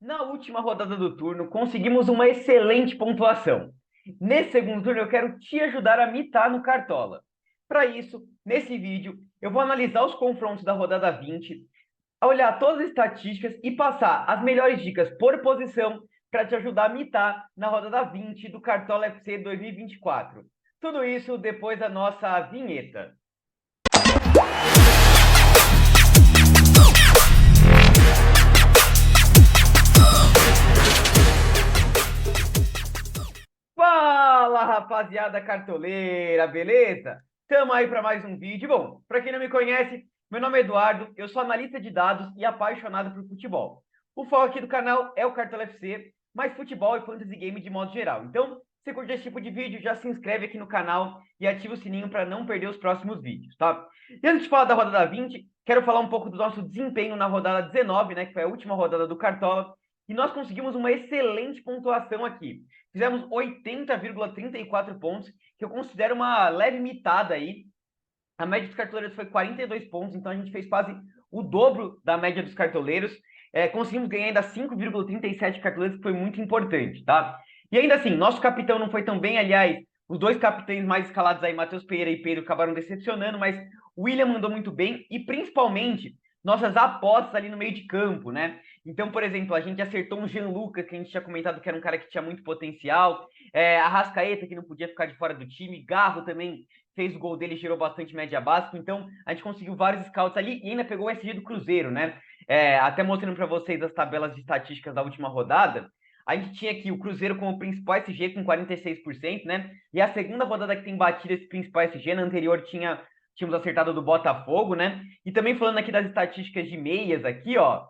Na última rodada do turno, conseguimos uma excelente pontuação. Nesse segundo turno, eu quero te ajudar a mitar no Cartola. Para isso, nesse vídeo, eu vou analisar os confrontos da rodada 20, olhar todas as estatísticas e passar as melhores dicas por posição para te ajudar a mitar na rodada 20 do Cartola FC 2024. Tudo isso depois da nossa vinheta. Fala, rapaziada cartoleira, beleza? Tamo aí para mais um vídeo. Bom, para quem não me conhece, meu nome é Eduardo, eu sou analista de dados e apaixonado por futebol. O foco aqui do canal é o Cartola FC, mas futebol e fantasy game de modo geral. Então, se curte esse tipo de vídeo, já se inscreve aqui no canal e ativa o sininho para não perder os próximos vídeos, tá? E antes de falar da rodada 20, quero falar um pouco do nosso desempenho na rodada 19, né, que foi a última rodada do Cartola, e nós conseguimos uma excelente pontuação aqui. Fizemos 80,34 pontos, que eu considero uma leve mitada aí. A média dos cartoleiros foi 42 pontos, então a gente fez quase o dobro da média dos cartoleiros. Conseguimos ganhar ainda 5,37 cartoleiros, que foi muito importante, tá? E ainda assim, nosso capitão não foi tão bem, aliás, os dois capitães mais escalados aí, Matheus Pereira e Pedro, acabaram decepcionando, mas o William mandou muito bem, e principalmente nossas apostas ali no meio de campo, né? Então, por exemplo, a gente acertou um Jean Lucas, que a gente tinha comentado que era um cara que tinha muito potencial, Arrascaeta, que não podia ficar de fora do time, Garro também fez o gol dele, gerou bastante média básica, então a gente conseguiu vários scouts ali e ainda pegou o SG do Cruzeiro, né? Até mostrando para vocês as tabelas de estatísticas da última rodada, a gente tinha aqui o Cruzeiro como principal SG com 46%, né? E a segunda rodada que tem batido esse principal SG, na anterior tínhamos acertado do Botafogo, né? E também falando aqui das estatísticas de meias aqui, ó,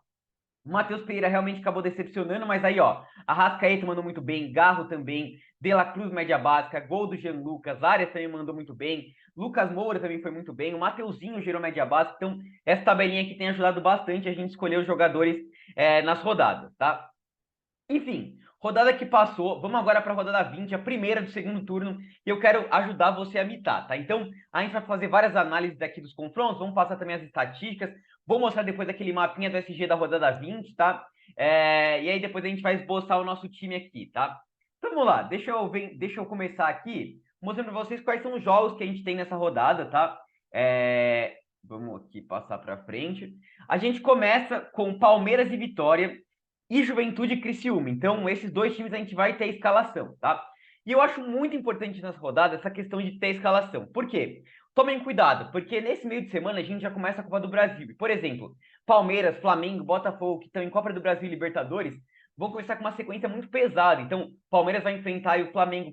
o Matheus Pereira realmente acabou decepcionando, mas aí, ó, Arrascaeta mandou muito bem, Garro também, De La Cruz média básica, gol do Jean Lucas, Arias também mandou muito bem, Lucas Moura também foi muito bem, o Mateuzinho gerou média básica, então essa tabelinha aqui tem ajudado bastante a gente escolher os jogadores nas rodadas, tá? Enfim, rodada que passou, vamos agora para a rodada 20, a primeira do segundo turno, e eu quero ajudar você a mitar, tá? Então, a gente vai fazer várias análises aqui dos confrontos, vamos passar também as estatísticas, vou mostrar depois aquele mapinha do SG da rodada 20, tá? E aí depois a gente vai esboçar o nosso time aqui, tá? Então, vamos lá, deixa eu começar aqui, mostrando para vocês quais são os jogos que a gente tem nessa rodada, tá? Vamos aqui passar para frente. A gente começa com Palmeiras e Vitória, e Juventude e Criciúma. Então, esses dois times a gente vai ter escalação, tá? E eu acho muito importante nas rodadas essa questão de ter escalação. Por quê? Tomem cuidado, porque nesse meio de semana a gente já começa a Copa do Brasil. E, por exemplo, Palmeiras, Flamengo, Botafogo, que estão em Copa do Brasil e Libertadores, vão começar com uma sequência muito pesada. Então, Palmeiras vai enfrentar o Flamengo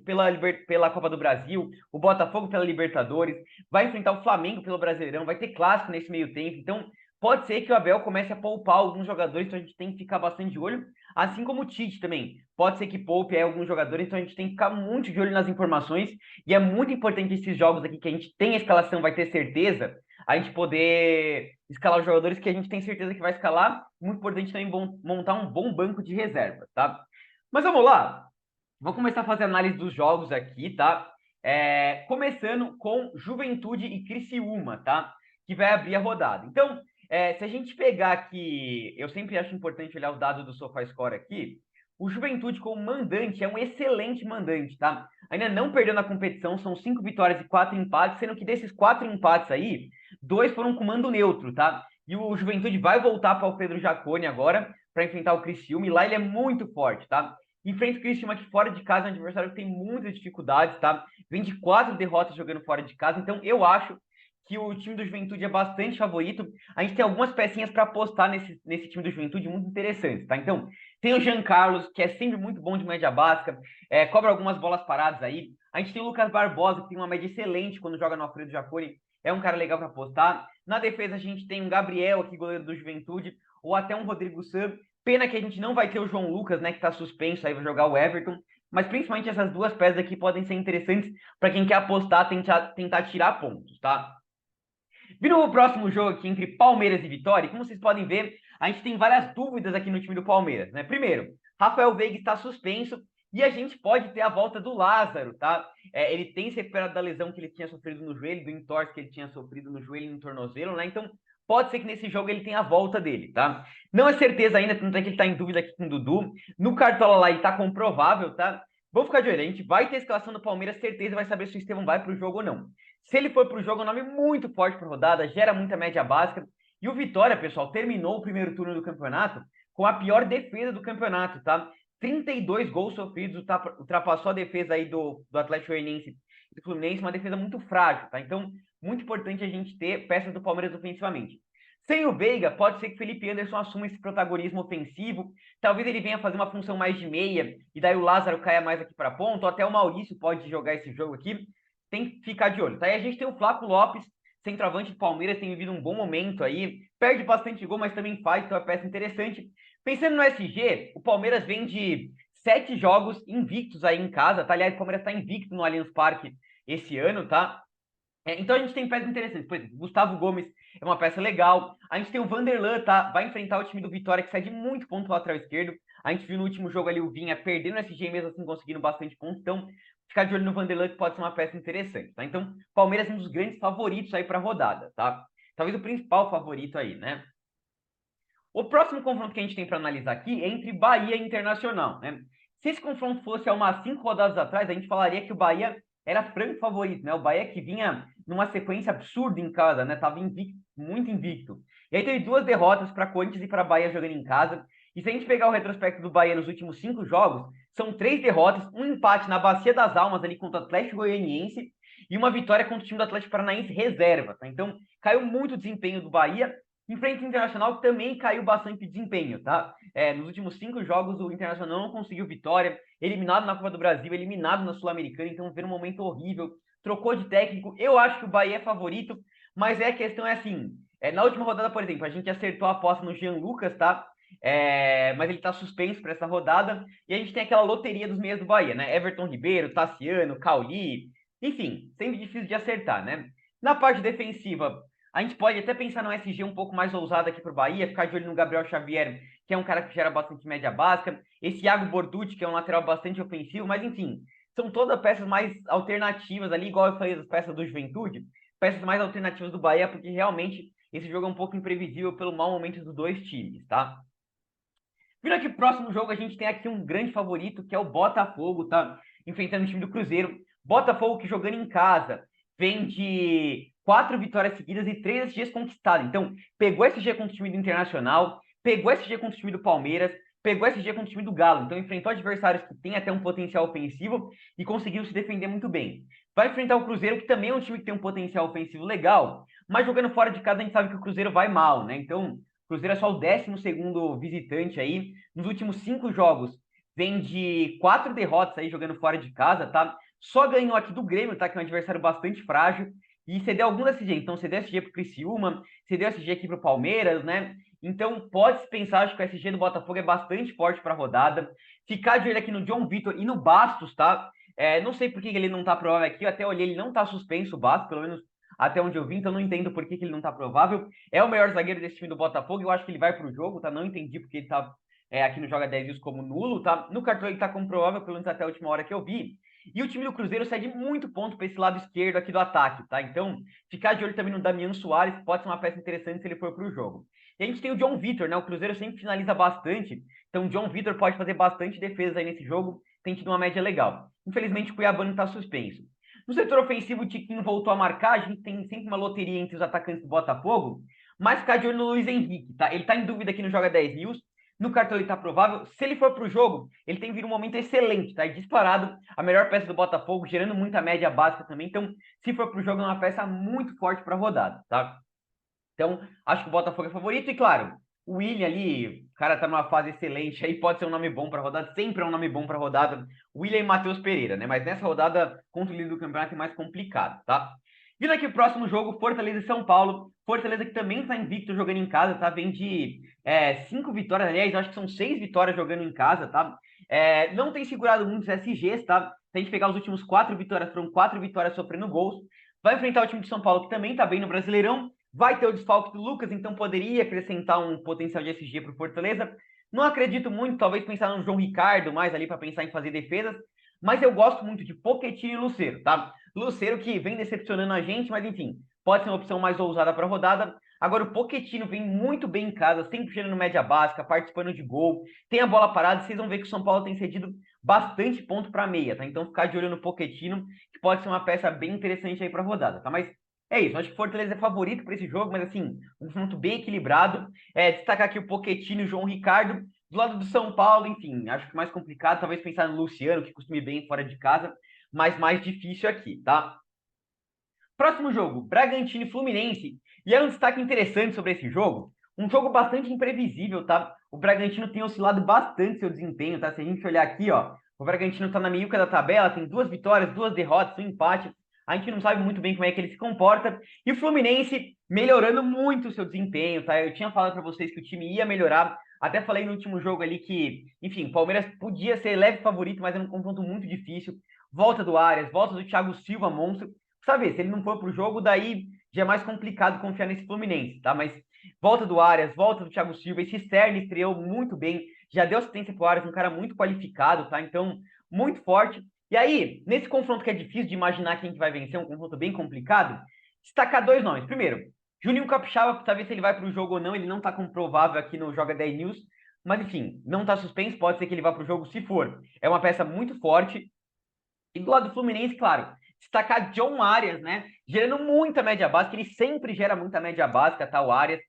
pela Copa do Brasil, o Botafogo pela Libertadores, vai enfrentar o Flamengo pelo Brasileirão, vai ter clássico nesse meio tempo. Então, pode ser que o Abel comece a poupar alguns jogadores, então a gente tem que ficar bastante de olho, assim como o Tite também. Pode ser que poupe alguns jogadores, então a gente tem que ficar muito de olho nas informações, e é muito importante esses jogos aqui que a gente tem a escalação, vai ter certeza, a gente poder escalar os jogadores que a gente tem certeza que vai escalar. Muito importante também montar um bom banco de reserva, tá? Mas vamos lá, vou começar a fazer análise dos jogos aqui, tá? Começando com Juventude e Criciúma, tá? Que vai abrir a rodada. Então, se a gente pegar aqui, eu sempre acho importante olhar os dados do SofaScore aqui. O Juventude, como mandante, é um excelente mandante, tá? Ainda não perdeu na competição, são 5 vitórias e 4 empates, sendo que desses 4 empates aí, 2 foram com mando neutro, tá? E o Juventude vai voltar para o Pedro Jaconi agora, para enfrentar o Criciúma, e lá ele é muito forte, tá? Enfrenta o Criciúma aqui fora de casa, é um adversário que tem muitas dificuldades, tá? Vem de 4 derrotas jogando fora de casa, então eu acho que o time do Juventude é bastante favorito. A gente tem algumas pecinhas para apostar nesse time do Juventude muito interessantes, tá? Então, tem o Jean Carlos, que é sempre muito bom de média básica, cobra algumas bolas paradas aí. A gente tem o Lucas Barbosa, que tem uma média excelente quando joga no Alfredo Jaconi, é um cara legal para apostar. Na defesa, a gente tem um Gabriel aqui, goleiro do Juventude, ou até um Rodrigo San. Pena que a gente não vai ter o João Lucas, né, que tá suspenso, aí vai jogar o Everton. Mas principalmente essas duas peças aqui podem ser interessantes para quem quer apostar, tentar tirar pontos, tá? Vindo o próximo jogo aqui entre Palmeiras e Vitória, como vocês podem ver, a gente tem várias dúvidas aqui no time do Palmeiras, né? Primeiro, Rafael Veiga está suspenso e a gente pode ter a volta do Lázaro, tá? Ele tem se recuperado da lesão que ele tinha sofrido no joelho, do entorse que ele tinha sofrido no joelho e no tornozelo, né? Então, pode ser que nesse jogo ele tenha a volta dele, tá? Não é certeza ainda, tanto é que ele tá em dúvida aqui com o Dudu. No Cartola lá ele tá comprovável, tá? Vamos ficar de olho, a gente vai ter a escalação do Palmeiras, certeza vai saber se o Estevão vai pro jogo ou não. Se ele for pro jogo, é um nome muito forte pra rodada, gera muita média básica. E o Vitória, pessoal, terminou o primeiro turno do campeonato com a pior defesa do campeonato, tá? 32 gols sofridos, ultrapassou a defesa aí do Atlético Goianiense e do Fluminense, uma defesa muito frágil, tá? Então, muito importante a gente ter peças do Palmeiras ofensivamente. Sem o Veiga, pode ser que o Felipe Anderson assuma esse protagonismo ofensivo, talvez ele venha fazer uma função mais de meia, e daí o Lázaro caia mais aqui para ponta, ou até o Maurício pode jogar esse jogo aqui, tem que ficar de olho, tá? E a gente tem o Flaco Lopes, centroavante do Palmeiras, tem vivido um bom momento aí, perde bastante gol, mas também faz, então é uma peça interessante. Pensando no SG, o Palmeiras vem de 7 jogos invictos aí em casa, tá? Aliás, o Palmeiras está invicto no Allianz Parque esse ano, tá? Então a gente tem peças interessantes. Por exemplo, Gustavo Gomes é uma peça legal. A gente tem o Vanderlan, tá? Vai enfrentar o time do Vitória, que cede muito ponto do lateral esquerdo. A gente viu no último jogo ali o Vinha perdendo o SG, mesmo assim conseguindo bastante ponto. Então, ficar de olho no Vanderlan, que pode ser uma peça interessante, tá? Então, Palmeiras é um dos grandes favoritos aí para a rodada, tá? Talvez o principal favorito aí, né? O próximo confronto que a gente tem para analisar aqui é entre Bahia e Internacional, né? Se esse confronto fosse há umas 5 rodadas atrás, a gente falaria que o Bahia era franco favorito, né? O Bahia que vinha numa sequência absurda em casa, né? Tava invicto, muito invicto. E aí teve 2 derrotas para Corinthians e para Bahia jogando em casa. E se a gente pegar o retrospecto do Bahia nos últimos 5 jogos, são 3 derrotas, um empate na Bacia das Almas ali contra o Atlético Goianiense e uma vitória contra o time do Atlético Paranaense reserva, tá? Então, caiu muito o desempenho do Bahia. Em frente ao Internacional também caiu bastante desempenho, tá? Nos últimos 5 jogos o Internacional não conseguiu vitória, eliminado na Copa do Brasil, eliminado na Sul-Americana, então vendo um momento horrível, trocou de técnico. Eu acho que o Bahia é favorito, mas a questão é assim, na última rodada, por exemplo, a gente acertou a aposta no Jean Lucas, tá? Mas ele tá suspenso para essa rodada, e a gente tem aquela loteria dos meias do Bahia, né? Everton Ribeiro, Tassiano, Cauli, enfim, sempre difícil de acertar, né? Na parte defensiva, a gente pode até pensar no SG um pouco mais ousado aqui para o Bahia, ficar de olho no Gabriel Xavier, que é um cara que gera bastante média básica, esse Iago Borducci, que é um lateral bastante ofensivo, mas enfim, são todas peças mais alternativas ali, igual eu falei das peças do Juventude, peças mais alternativas do Bahia, porque realmente esse jogo é um pouco imprevisível pelo mau momento dos dois times, tá? Vindo aqui pro próximo jogo, a gente tem aqui um grande favorito, que é o Botafogo, tá? Enfrentando o time do Cruzeiro. Botafogo que jogando em casa vem de 4 vitórias seguidas e 3 SGs conquistados. Então, pegou SG contra o time do Internacional, pegou SG contra o time do Palmeiras, pegou SG contra o time do Galo. Então, enfrentou adversários que têm até um potencial ofensivo e conseguiu se defender muito bem. Vai enfrentar o Cruzeiro, que também é um time que tem um potencial ofensivo legal, mas jogando fora de casa a gente sabe que o Cruzeiro vai mal, né? Então, o Cruzeiro é só o 12º visitante aí. Nos últimos 5 jogos, vem de 4 derrotas aí jogando fora de casa, tá? Só ganhou aqui do Grêmio, tá? Que é um adversário bastante frágil. E cedeu algum SG. Então, cedeu SG pro Criciúma, cedeu SG aqui pro Palmeiras, né? Então, pode-se pensar, acho que o SG do Botafogo é bastante forte para a rodada. Ficar de olho aqui no John Vitor e no Bastos, tá? Não sei por que ele não tá provável aqui. Eu até olhei, ele não tá suspenso, o Bastos, pelo menos até onde eu vi. Então, não entendo por que ele não tá provável. É o melhor zagueiro desse time do Botafogo. Eu acho que ele vai pro jogo, tá? Não entendi porque ele tá aqui no Joga 10 Dias como nulo, tá? No cartão ele tá como provável, pelo menos até a última hora que eu vi. E o time do Cruzeiro cede muito ponto para esse lado esquerdo aqui do ataque, tá? Então, ficar de olho também no Damiano Soares, pode ser uma peça interessante se ele for para o jogo. E a gente tem o John Vitor, né? O Cruzeiro sempre finaliza bastante, então o John Vitor pode fazer bastante defesa aí nesse jogo, tem tido uma média legal. Infelizmente, o Cuiabano está suspenso. No setor ofensivo, o Tiquinho voltou a marcar, a gente tem sempre uma loteria entre os atacantes do Botafogo, mas ficar de olho no Luiz Henrique, tá? Ele tá em dúvida aqui no Joga 10 News, no cartão ele tá provável. Se ele for pro jogo, ele tem vindo um momento excelente, tá? E disparado a melhor peça do Botafogo, gerando muita média básica também. Então, se for pro jogo, é uma peça muito forte para rodada, tá? Então, acho que o Botafogo é favorito. E claro, o William ali, o cara tá numa fase excelente, aí pode ser um nome bom para rodada, sempre é um nome bom para rodada. William e Matheus Pereira, né? Mas nessa rodada, contra o líder do campeonato, é mais complicado, tá? Vindo aqui o próximo jogo, Fortaleza e São Paulo. Fortaleza que também está invicto jogando em casa, tá? Vem de 5 vitórias, aliás, acho que são 6 vitórias jogando em casa, tá? Não tem segurado muitos SGs, tá? Se a gente pegar os últimos 4 vitórias, foram 4 vitórias sofrendo gols. Vai enfrentar o time de São Paulo, que também tá bem no Brasileirão. Vai ter o desfalque do Lucas, então poderia acrescentar um potencial de SG para o Fortaleza. Não acredito muito, talvez pensar no João Ricardo mais ali para pensar em fazer defesas. Mas eu gosto muito de Pochettino e Lucero, tá? Lucero que vem decepcionando a gente, mas enfim, pode ser uma opção mais ousada para a rodada. Agora, o Pochettino vem muito bem em casa, sempre gerando média básica, participando de gol, tem a bola parada, vocês vão ver que o São Paulo tem cedido bastante ponto para meia, tá? Então, ficar de olho no Pochettino, que pode ser uma peça bem interessante aí para a rodada, tá? Mas é isso, acho que o Fortaleza é favorito para esse jogo, mas assim, um confronto bem equilibrado. Destacar aqui o Pochettino e o João Ricardo. Do lado do São Paulo, enfim, acho que mais complicado, talvez pensar no Luciano, que costuma ir bem fora de casa, mas mais difícil aqui, tá? Próximo jogo, Bragantino e Fluminense. E é um destaque interessante sobre esse jogo. Um jogo bastante imprevisível, tá? O Bragantino tem oscilado bastante seu desempenho, tá? Se a gente olhar aqui, ó, o Bragantino tá na meiuca da tabela, tem 2 vitórias, 2 derrotas, um empate. A gente não sabe muito bem como é que ele se comporta. E o Fluminense melhorando muito o seu desempenho, tá? Eu tinha falado para vocês que o time ia melhorar. Até falei no último jogo ali que, enfim, o Palmeiras podia ser leve favorito, mas era um confronto muito difícil. Volta do Arias, volta do Thiago Silva, monstro. Sabe, se ele não for pro jogo, daí já é mais complicado confiar nesse Fluminense, tá? Mas volta do Arias, volta do Thiago Silva, esse Sterling estreou muito bem, já deu assistência pro Arias, um cara muito qualificado, tá? Então, muito forte. E aí, nesse confronto que é difícil de imaginar quem que vai vencer, um confronto bem complicado, destacar 2 nomes. Primeiro, Juninho Capixaba, para saber se ele vai pro jogo ou não, ele não tá comprovável aqui no Joga 10 News, mas enfim, não tá suspenso, pode ser que ele vá pro jogo se for. É uma peça muito forte. E do lado do Fluminense, claro, destacar John Arias, né? Gerando muita média básica, ele sempre gera muita média básica, tá? O Arias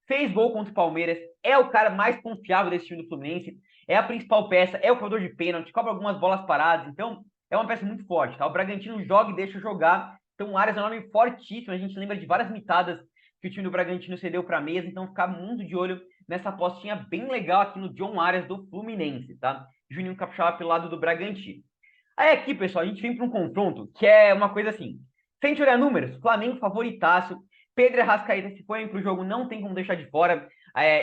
fez gol contra o Palmeiras, é o cara mais confiável desse time do Fluminense, é a principal peça, é o cobrador de pênalti, cobra algumas bolas paradas, então é uma peça muito forte, tá? O Bragantino joga e deixa jogar, então o Arias é um nome fortíssimo, a gente lembra de várias mitadas que o time do Bragantino cedeu para a mesa, então ficar muito de olho nessa apostinha bem legal aqui no John Arias do Fluminense, tá? Juninho Capixaba pelo lado do Bragantino. Aí aqui, pessoal, a gente vem para um confronto que é uma coisa assim. Se a gente olhar números, Flamengo favoritaço, Pedro e Arrascaeta se forem para o jogo não tem como deixar de fora.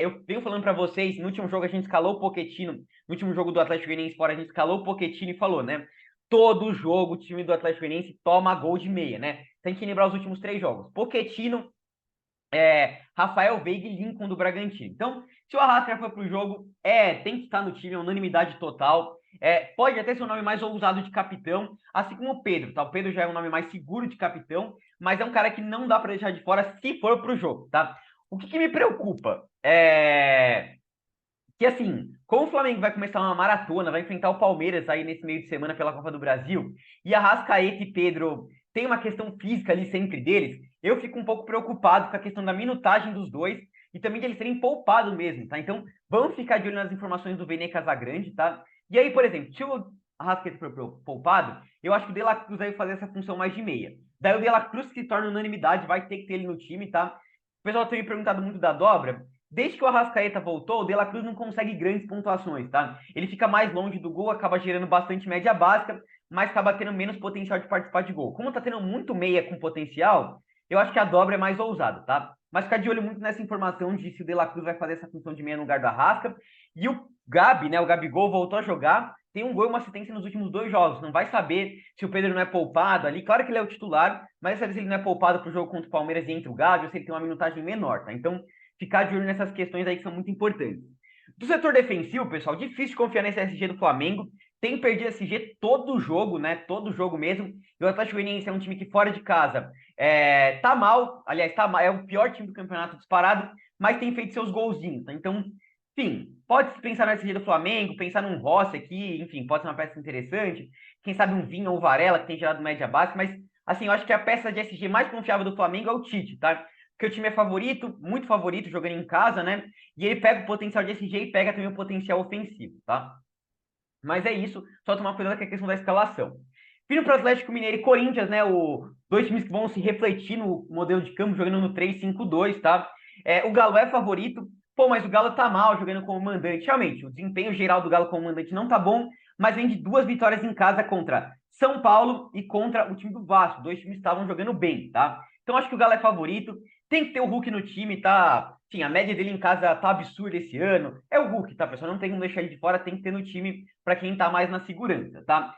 Eu venho falando para vocês, no último jogo a gente escalou o Pochettino, no último jogo do Atlético Goianiense fora a gente escalou o Pochettino e falou, né? Todo jogo o time do Atlético Goianiense toma gol de meia, né? Tem que lembrar os últimos 3 jogos. Pochettino, Rafael Veiga e Lincoln do Bragantino. Então, se o Arrascaeta for pro jogo, tem que estar no time, é unanimidade total. Pode até ser o nome mais ousado de capitão, assim como o Pedro, tá? O Pedro já é um nome mais seguro de capitão, mas é um cara que não dá para deixar de fora se for pro jogo, tá? O que me preocupa é que, assim, como o Flamengo vai começar uma maratona, vai enfrentar o Palmeiras aí nesse meio de semana pela Copa do Brasil, e Arrascaeta e Pedro tem uma questão física ali sempre deles, eu fico um pouco preocupado com a questão da minutagem dos dois e também de eles serem poupados mesmo, tá? Então, vamos ficar de olho nas informações do Vene Casagrande, tá? E aí, por exemplo, se o Arrascaeta for poupado, eu acho que o De La Cruz vai fazer essa função mais de meia. Daí o De La Cruz, que se torna unanimidade, vai ter que ter ele no time, tá? O pessoal tem me perguntado muito da dobra. Desde que o Arrascaeta voltou, o De La Cruz não consegue grandes pontuações, tá? Ele fica mais longe do gol, acaba gerando bastante média básica, mas acaba tendo menos potencial de participar de gol. Como tá tendo muito meia com potencial, eu acho que a dobra é mais ousada, tá? Mas ficar de olho muito nessa informação de se o De La Cruz vai fazer essa função de meia no lugar do Arrasca. E o Gabi, né? O Gabigol voltou a jogar, tem um gol e uma assistência nos últimos 2 jogos. Não vai saber se o Pedro não é poupado ali. Claro que ele é o titular, mas às vezes ele não é poupado pro jogo contra o Palmeiras e entra o Gabi, ou se ele tem uma minutagem menor, tá? Então, ficar de olho nessas questões aí que são muito importantes. Do setor defensivo, pessoal, difícil de confiar nesse SG do Flamengo. Tem perdido SG todo jogo, né? Todo jogo mesmo. E o Atlético Goianiense é um time que fora de casa tá mal. Aliás, tá mal. É o pior time do campeonato disparado, mas tem feito seus golzinhos. Tá? Então, enfim, pode pensar no SG do Flamengo, pensar num Rossi aqui, enfim, pode ser uma peça interessante. Quem sabe um Vinha ou Varela, que tem gerado média baixa, mas assim, eu acho que a peça de SG mais confiável do Flamengo é o Tite, tá? Porque o time é favorito, muito favorito, jogando em casa, né? E ele pega o potencial de SG e pega também o potencial ofensivo, tá? Mas é isso, só tomar cuidado com a questão da escalação. Vindo para o Atlético Mineiro e Corinthians, né? Dois times que vão se refletir no modelo de campo, jogando no 3-5-2, tá? O Galo é favorito, pô, mas o Galo tá mal jogando como mandante. Realmente, o desempenho geral do Galo como mandante não tá bom, mas vem de 2 vitórias em casa contra São Paulo e contra o time do Vasco. Dois times estavam jogando bem, tá? Então acho que o Galo é favorito. Tem que ter o Hulk no time, tá? Sim, a média dele em casa tá absurda esse ano. É o Hulk, tá, pessoal? Não tem como deixar ele de fora, tem que ter no time para quem tá mais na segurança, tá?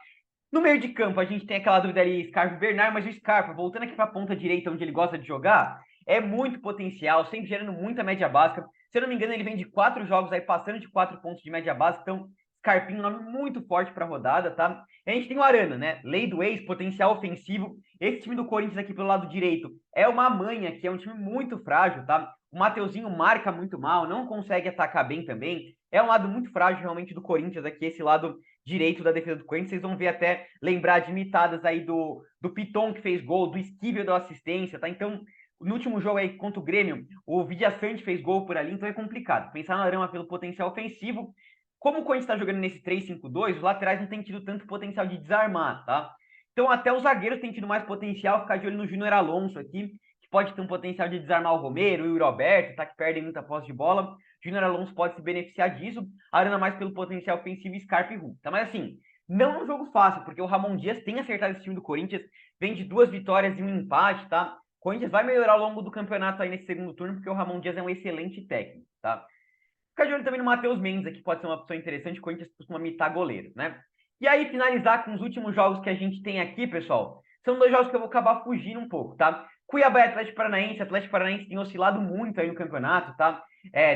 No meio de campo, a gente tem aquela dúvida ali, Scarpa e Bernard, mas o Scarpa, voltando aqui para a ponta direita, onde ele gosta de jogar, é muito potencial, sempre gerando muita média básica. Se eu não me engano, ele vem de 4 jogos aí, passando de 4 pontos de média básica, então Scarpinho, um nome muito forte para a rodada, tá? E a gente tem o Arana, né? Lei do ex, potencial ofensivo. Esse time do Corinthians aqui pelo lado direito é uma manha, que é um time muito frágil, tá? O Mateuzinho marca muito mal, não consegue atacar bem também. É um lado muito frágil realmente do Corinthians aqui, esse lado direito da defesa do Corinthians. Vocês vão ver até lembrar de imitadas aí do Piton que fez gol, do Esquivel da assistência, tá? Então, no último jogo aí contra o Grêmio, o Villaçante fez gol por ali, então é complicado. Pensar no Arama pelo potencial ofensivo. Como o Corinthians está jogando nesse 3-5-2, os laterais não têm tido tanto potencial de desarmar, tá? Então até os zagueiros têm tido mais potencial, ficar de olho no Júnior Alonso aqui, que pode ter um potencial de desarmar o Romero e o Roberto, tá? Que perdem muita posse de bola. Júnior Alonso pode se beneficiar disso, Arana mais pelo potencial ofensivo e Scarpa e Hulk, tá? Mas assim, não é um jogo fácil, porque o Ramon Dias tem acertado esse time do Corinthians, vem de 2 vitórias e um empate, tá? O Corinthians vai melhorar ao longo do campeonato aí nesse segundo turno, porque o Ramon Dias é um excelente técnico, tá? Ficar de olho também no Matheus Mendes aqui, pode ser uma opção interessante, o Corinthians costuma mitar goleiro, né? E aí, finalizar com os últimos jogos que a gente tem aqui, pessoal, são 2 jogos que eu vou acabar fugindo um pouco, tá? Cuiabá e Atlético Paranaense. Atlético Paranaense tem oscilado muito aí no campeonato, tá?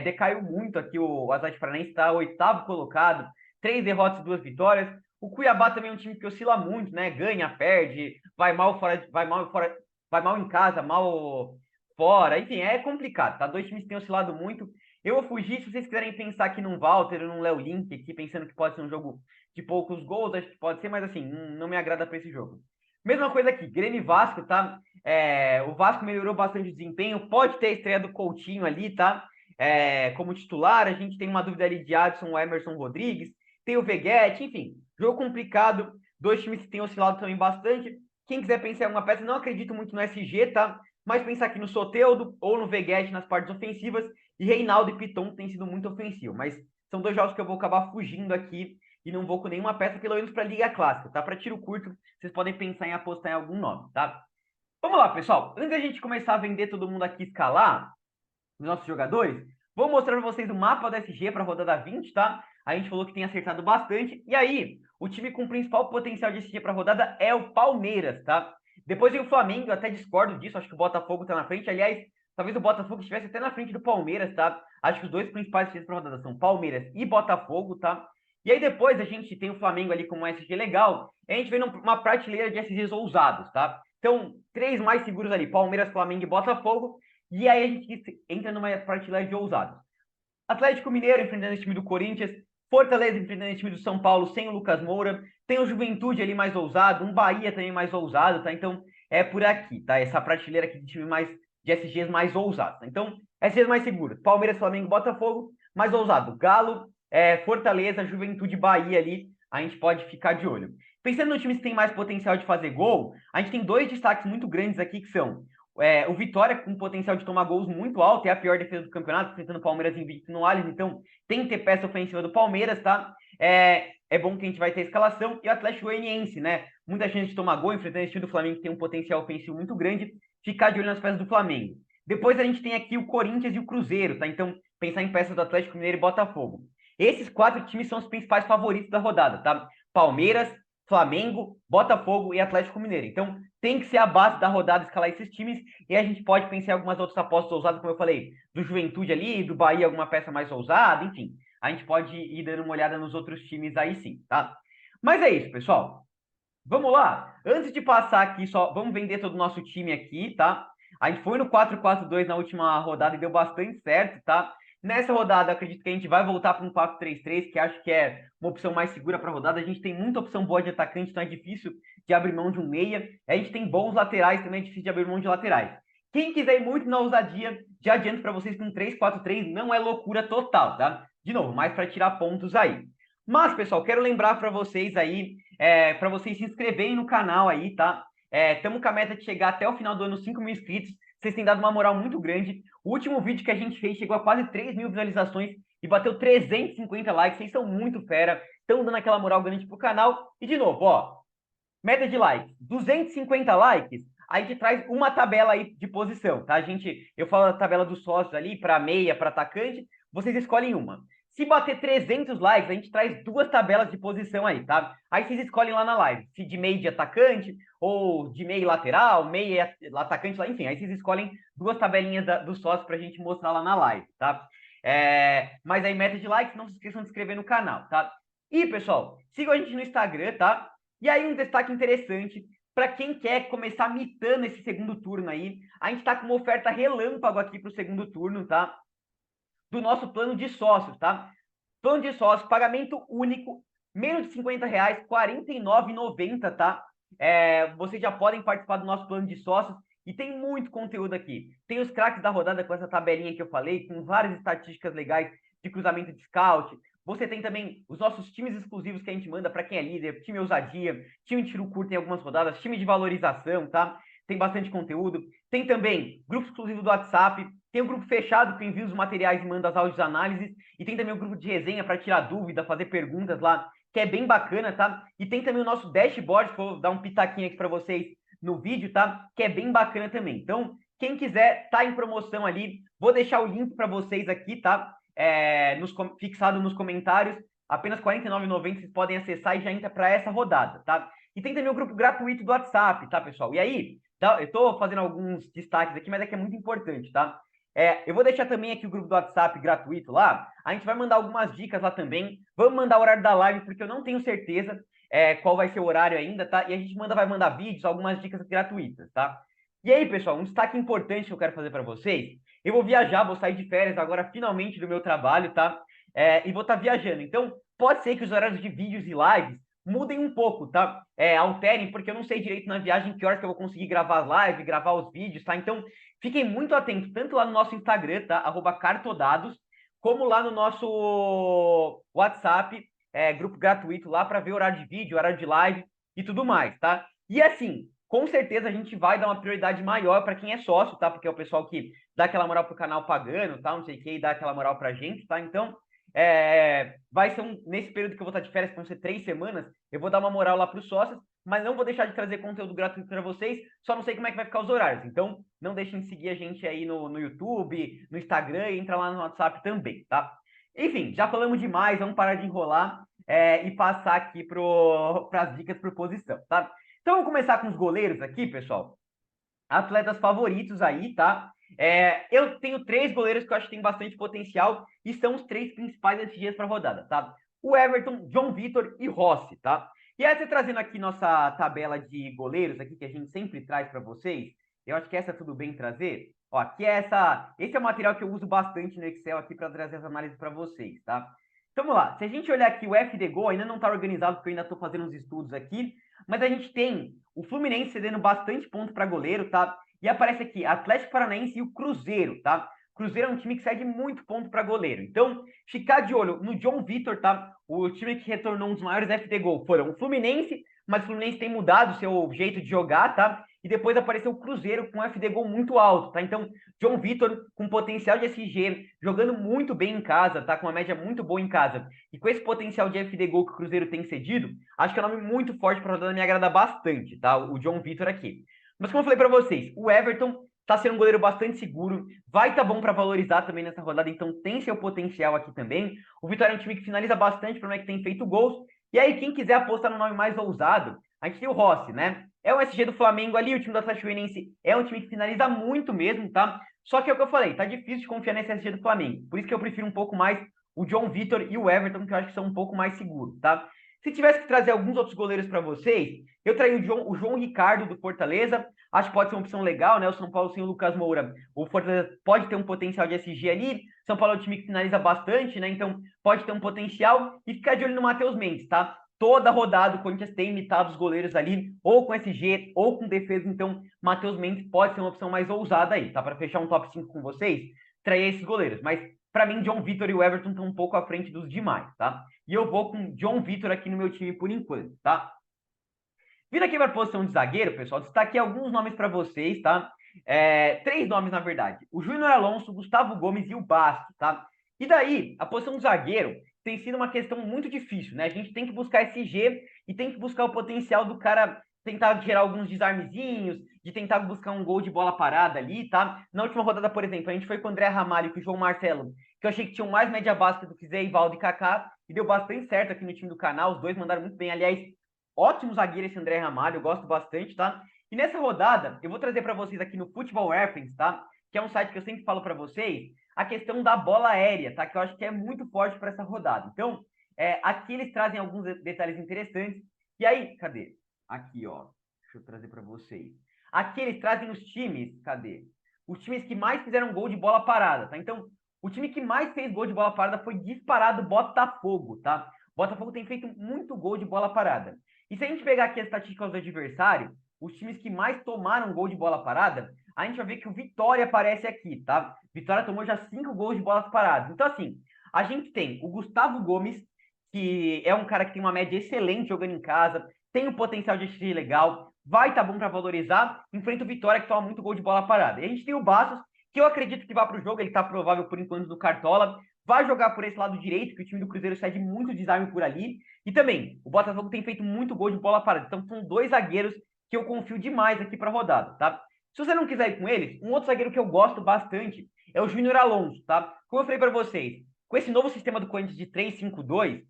Decaiu muito aqui o Atlético Paranaense, tá 8º colocado, 3 derrotas e 2 vitórias. O Cuiabá também é um time que oscila muito, né? Ganha, perde, vai mal fora, vai mal em casa, mal fora. Enfim, é complicado, tá? 2 times que têm oscilado muito. Eu vou fugir, se vocês quiserem pensar aqui num Walter ou num Léo Link aqui, pensando que pode ser um jogo de poucos gols, acho que pode ser, mas assim, não me agrada para esse jogo. Mesma coisa aqui, Grêmio e Vasco, tá? O Vasco melhorou bastante o desempenho, pode ter a estreia do Coutinho ali, tá? Como titular, a gente tem uma dúvida ali de Adson ou Emerson Rodrigues, tem o Veguete, enfim, jogo complicado, 2 times que têm oscilado também bastante. Quem quiser pensar em alguma peça, não acredito muito no SG, tá? Mas pensar aqui no Soteldo ou no Veguete nas partes ofensivas, e Reinaldo e Piton tem sido muito ofensivo. Mas são 2 jogos que eu vou acabar fugindo aqui e não vou com nenhuma peça, pelo menos para a Liga Clássica, tá? Para tiro curto, vocês podem pensar em apostar em algum nome, tá? Vamos lá, pessoal. Antes da gente começar a vender todo mundo aqui escalar, os nossos jogadores, vou mostrar para vocês o mapa do SG para a rodada 20, tá? A gente falou que tem acertado bastante. E aí, o time com o principal potencial de SG para a rodada é o Palmeiras, tá? Depois vem o Flamengo, eu até discordo disso, acho que o Botafogo tá na frente. Aliás, talvez o Botafogo estivesse até na frente do Palmeiras, tá? Acho que os 2 principais times para a rodada são Palmeiras e Botafogo, tá? E aí depois a gente tem o Flamengo ali como um SG legal, e a gente vem numa prateleira de SGs ousados, tá? Então, 3 mais seguros ali, Palmeiras, Flamengo e Botafogo, e aí a gente entra numa prateleira de ousados. Atlético Mineiro enfrentando esse time do Corinthians, Fortaleza enfrentando esse time do São Paulo sem o Lucas Moura, tem o Juventude ali mais ousado, um Bahia também mais ousado, tá? Então é por aqui, tá? Essa prateleira aqui de time mais de SGs mais ousados. Tá? Então, SGs mais seguros, Palmeiras, Flamengo, Botafogo, mais ousado, Galo, Fortaleza, Juventude, Bahia ali, a gente pode ficar de olho. Pensando no time que tem mais potencial de fazer gol, a gente tem 2 destaques muito grandes aqui que são o Vitória com potencial de tomar gols muito alto, é a pior defesa do campeonato, enfrentando o Palmeiras invicto no Allianz, então tem que ter peça ofensiva do Palmeiras, tá? É bom que a gente vai ter escalação. E o Atlético Goianiense, né? Muita chance de tomar gol, enfrentando esse time do Flamengo que tem um potencial ofensivo muito grande, ficar de olho nas peças do Flamengo. Depois a gente tem aqui o Corinthians e o Cruzeiro, tá? Então, pensar em peças do Atlético Mineiro e Botafogo. Esses 4 times são os principais favoritos da rodada, tá? Palmeiras, Flamengo, Botafogo e Atlético Mineiro. Então, tem que ser a base da rodada escalar esses times, e a gente pode pensar em algumas outras apostas ousadas, como eu falei, do Juventude ali, do Bahia, alguma peça mais ousada, enfim. A gente pode ir dando uma olhada nos outros times aí sim, tá? Mas é isso, pessoal. Vamos lá. Antes de passar aqui, só vamos vender todo o nosso time aqui, tá? A gente foi no 4-4-2 na última rodada e deu bastante certo, tá? Nessa rodada, acredito que a gente vai voltar para um 4-3-3, que acho que é uma opção mais segura para a rodada. A gente tem muita opção boa de atacante, então é difícil de abrir mão de um meia. A gente tem bons laterais, também é difícil de abrir mão de laterais. Quem quiser ir muito na ousadia, já adianto para vocês que um 3-4-3 não é loucura total, tá? De novo, mais para tirar pontos aí. Mas, pessoal, quero lembrar para vocês aí, para vocês se inscreverem no canal aí, tá? Estamos com a meta de chegar até o final do ano 5 mil inscritos. Vocês têm dado uma moral muito grande. O último vídeo que a gente fez chegou a quase 3 mil visualizações e bateu 350 likes. Vocês são muito fera, estão dando aquela moral grande pro canal. E de novo, ó, meta de likes, 250 likes, a gente traz uma tabela aí de posição, tá? Eu falo da tabela dos sócios ali, para meia, para atacante, vocês escolhem uma. Se bater 300 likes, a gente traz 2 tabelas de posição aí, tá? Aí vocês escolhem lá na live, se de meio de atacante, ou de meio lateral, meio atacante, lá, enfim. Aí vocês escolhem 2 tabelinhas dos sócios pra gente mostrar lá na live, tá? Mas aí, meta de likes, não se esqueçam de se inscrever no canal, tá? E, pessoal, sigam a gente no Instagram, tá? E aí, um destaque interessante, para quem quer começar mitando esse segundo turno aí, a gente está com uma oferta relâmpago aqui para o segundo turno, tá? Do nosso plano de sócios, tá? Plano de sócios, pagamento único, menos de R$ 50, R$ 49,90, tá? Vocês já podem participar do nosso plano de sócios e tem muito conteúdo aqui. Tem os craques da rodada com essa tabelinha que eu falei, com várias estatísticas legais de cruzamento de scout. Você tem também os nossos times exclusivos que a gente manda para quem é líder, time ousadia, time de tiro curto em algumas rodadas, time de valorização, tá? Tem bastante conteúdo. Tem também grupo exclusivo do WhatsApp, tem o grupo fechado que envia os materiais e manda as áudios de análises, e tem também o grupo de resenha para tirar dúvida, fazer perguntas lá, que é bem bacana, tá? E tem também o nosso dashboard, que eu vou dar um pitaquinho aqui para vocês no vídeo, tá? Que é bem bacana também. Então, quem quiser, tá em promoção ali. Vou deixar o link para vocês aqui, tá? Fixado nos comentários. Apenas R$ 49,90 vocês podem acessar e já entra para essa rodada, tá? E tem também o grupo gratuito do WhatsApp, tá, pessoal? E aí, tá? Eu tô fazendo alguns destaques aqui, mas é que é muito importante, tá? Eu vou deixar também aqui o grupo do WhatsApp gratuito lá. A gente vai mandar algumas dicas lá também. Vamos mandar o horário da live, porque eu não tenho certeza qual vai ser o horário ainda, tá? E a gente vai mandar vídeos, algumas dicas gratuitas, tá? E aí, pessoal, um destaque importante que eu quero fazer para vocês. Eu vou viajar, vou sair de férias agora, finalmente, do meu trabalho, tá? E vou estar viajando. Então, pode ser que os horários de vídeos e lives mudem um pouco, tá? Alterem, porque eu não sei direito na viagem que horas que eu vou conseguir gravar as lives, gravar os vídeos, tá? Então, fiquem muito atentos, tanto lá no nosso Instagram, tá? @cartodados, como lá no nosso WhatsApp, grupo gratuito lá para ver horário de vídeo, horário de live e tudo mais, tá? E assim, com certeza a gente vai dar uma prioridade maior para quem é sócio, tá? Porque é o pessoal que dá aquela moral pro canal pagando, tá? Não sei o que, e dá aquela moral pra gente, tá? Então, vai ser nesse período que eu vou estar de férias, que vão ser 3 semanas, eu vou dar uma moral lá pros sócios, mas não vou deixar de trazer conteúdo gratuito para vocês, só não sei como é que vai ficar os horários. Então, não deixem de seguir a gente aí no YouTube, no Instagram e entrar lá no WhatsApp também, tá? Enfim, já falamos demais, vamos parar de enrolar e passar aqui para as dicas por posição, tá? Então, vamos começar com os goleiros aqui, pessoal. Atletas favoritos aí, tá? Eu tenho 3 goleiros que eu acho que tem bastante potencial e são os 3 principais SGs para a rodada, tá? O Everton, João Vitor e Rossi, tá? E aí, você trazendo aqui nossa tabela de goleiros aqui, que a gente sempre traz para vocês, eu acho que essa é tudo bem trazer. Ó, aqui esse é o material que eu uso bastante no Excel aqui para trazer as análises para vocês, tá? Então, vamos lá. Se a gente olhar aqui o FDGO, ainda não está organizado, porque eu ainda estou fazendo uns estudos aqui, mas a gente tem o Fluminense cedendo bastante ponto para goleiro, tá? E aparece aqui Atlético Paranaense e o Cruzeiro, tá? Cruzeiro é um time que cede muito ponto para goleiro. Então, ficar de olho no João Vitor, tá? O time que retornou um dos maiores FD Gol foram o Fluminense, mas o Fluminense tem mudado o seu jeito de jogar, tá? E depois apareceu o Cruzeiro com um FD Gol muito alto, tá? Então, João Vitor com potencial de SG, jogando muito bem em casa, tá? Com uma média muito boa em casa. E com esse potencial de FD Gol que o Cruzeiro tem cedido, acho que é um nome muito forte para rodada, me agrada bastante, tá? O João Vitor aqui. Mas como eu falei para vocês, o Everton tá sendo um goleiro bastante seguro, vai tá bom para valorizar também nessa rodada, então tem seu potencial aqui também. O Vitória é um time que finaliza bastante, para que tem feito gols. E aí, quem quiser apostar no nome mais ousado, a gente tem o Rossi, né? É o SG do Flamengo ali, o time do Atlético Goianiense é um time que finaliza muito mesmo, tá? Só que é o que eu falei, tá difícil de confiar nesse SG do Flamengo. Por isso que eu prefiro um pouco mais o João Vitor e o Everton, que eu acho que são um pouco mais seguros, tá? Se tivesse que trazer alguns outros goleiros para vocês, eu traria o João Ricardo do Fortaleza. Acho que pode ser uma opção legal, né? O São Paulo sem o Lucas Moura, o Fortaleza pode ter um potencial de SG ali. São Paulo é um time que finaliza bastante, né? Então pode ter um potencial. E ficar de olho no Matheus Mendes, tá? Toda rodada o Corinthians tem imitado os goleiros ali, ou com SG, ou com defesa. Então, Matheus Mendes pode ser uma opção mais ousada aí, tá? Para fechar um top 5 com vocês, trazer esses goleiros. Mas, para mim, João Vitor e o Everton estão um pouco à frente dos demais, tá? E eu vou com João Vitor aqui no meu time por enquanto, tá? Vindo aqui para a posição de zagueiro, pessoal, destaquei alguns nomes para vocês, tá? 3 nomes, na verdade. O Júnior Alonso, o Gustavo Gomes e o Bastos, tá? E daí, a posição de zagueiro tem sido uma questão muito difícil, né? A gente tem que buscar SG e tem que buscar o potencial do cara tentar gerar alguns desarmezinhos, de tentar buscar um gol de bola parada ali, tá? Na última rodada, por exemplo, a gente foi com o André Ramalho e com o João Marcelo, que eu achei que tinham mais média básica do que Zé Ivaldo e Kaká, e deu bastante certo aqui no time do canal, os dois mandaram muito bem, aliás, ótimo zagueiro esse André Ramalho, eu gosto bastante, tá? E nessa rodada, eu vou trazer para vocês aqui no Football Reference, tá? Que é um site que eu sempre falo para vocês, a questão da bola aérea, tá? Que eu acho que é muito forte para essa rodada. Então, aqui eles trazem alguns detalhes interessantes. E aí, cadê? Aqui, ó. Deixa eu trazer para vocês. Aqui eles trazem os times, cadê? Os times que mais fizeram gol de bola parada, tá? Então, o time que mais fez gol de bola parada foi disparado Botafogo, tá? Botafogo tem feito muito gol de bola parada. E se a gente pegar aqui as estatísticas do adversário, os times que mais tomaram gol de bola parada, a gente vai ver que o Vitória aparece aqui, tá? Vitória tomou já 5 gols de bolas paradas. Então, assim, a gente tem o Gustavo Gomes, que é um cara que tem uma média excelente jogando em casa, tem um potencial de XG legal, vai estar bom para valorizar, enfrenta o Vitória, que toma muito gol de bola parada. E a gente tem o Bastos, que eu acredito que vá para o jogo, ele está provável por enquanto do Cartola, vai jogar por esse lado direito, que o time do Cruzeiro cede muito desarme por ali, e também, o Botafogo tem feito muito gol de bola parada, então são 2 zagueiros que eu confio demais aqui para a rodada, tá? Se você não quiser ir com eles, um outro zagueiro que eu gosto bastante é o Júnior Alonso, tá? Como eu falei para vocês, com esse novo sistema do Corinthians de 3-5-2,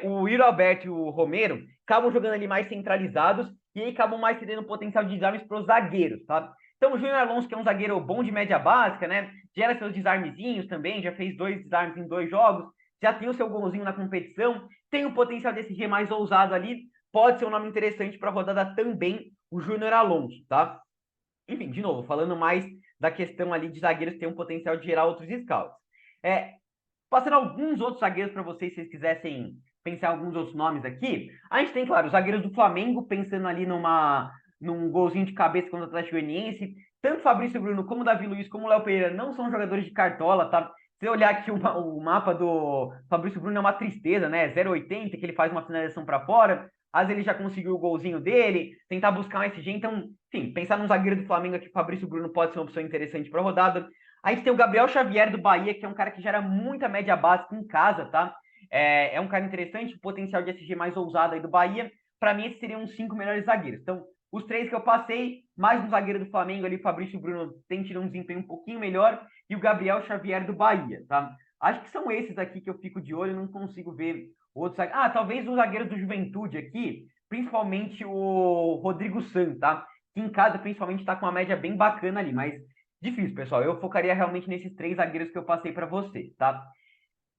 o Yuri Alberto e o Romero acabam jogando ali mais centralizados e aí acabam mais cedendo potencial de desarmes para os zagueiros, tá? Então o Júnior Alonso, que é um zagueiro bom de média básica, né? Gera seus desarmezinhos também, já fez 2 desarmes em 2 jogos, já tem o seu golzinho na competição, tem o potencial desse G mais ousado ali, pode ser um nome interessante para a rodada também, o Júnior Alonso, tá? Enfim, de novo, falando mais da questão ali de zagueiros que tem um potencial de gerar outros scouts. Passando alguns outros zagueiros para vocês, se vocês quisessem pensar em alguns outros nomes aqui. A gente tem, claro, os zagueiros do Flamengo, pensando ali num golzinho de cabeça contra o Atlético Goianiense. Tanto Fabrício Bruno como Davi Luiz, como Léo Pereira não são jogadores de cartola, tá? Se você olhar aqui o mapa do Fabrício Bruno é uma tristeza, né? 0,80, que ele faz uma finalização para fora. Às vezes ele já conseguiu o golzinho dele, tentar buscar um SG. Então, enfim, pensar num zagueiro do Flamengo aqui, Fabrício Bruno pode ser uma opção interessante para a rodada. A gente tem o Gabriel Xavier do Bahia, que é um cara que gera muita média básica em casa, tá? É um cara interessante, potencial de SG mais ousado aí do Bahia. Para mim, esses seriam os 5 melhores zagueiros. Então, os 3 que eu passei, mais um zagueiro do Flamengo ali, Fabrício Bruno, tem tido um desempenho um pouquinho melhor, e o Gabriel Xavier do Bahia, tá? Acho que são esses aqui que eu fico de olho, não consigo ver outros zagueiros. Ah, talvez os zagueiros do Juventude aqui, principalmente o Rodrigo San, tá? Que em casa, principalmente, está com uma média bem bacana ali, mas difícil, pessoal. Eu focaria realmente nesses 3 zagueiros que eu passei para você, tá?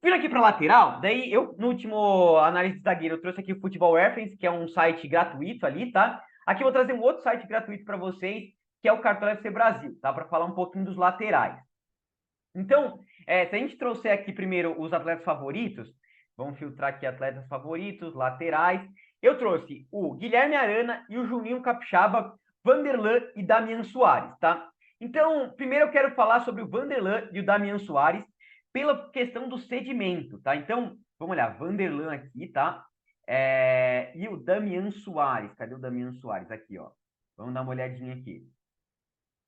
Vindo aqui para lateral, daí eu, no último análise de zagueiro, eu trouxe aqui o Football Reference, que é um site gratuito ali, tá? Aqui eu vou trazer um outro site gratuito para vocês, que é o Cartola FC Brasil, tá? Para falar um pouquinho dos laterais. Então, se a gente trouxer aqui primeiro os atletas favoritos, vamos filtrar aqui atletas favoritos, laterais. Eu trouxe o Guilherme Arana e o Juninho Capixaba, Vanderlan e Damian Soares, tá? Então, primeiro eu quero falar sobre o Vanderlan e o Damian Soares pela questão do cedimento, tá? Então, vamos olhar, Vanderlan aqui, tá? E o Damian Soares, cadê o Damian Soares? Aqui, ó. Vamos dar uma olhadinha aqui.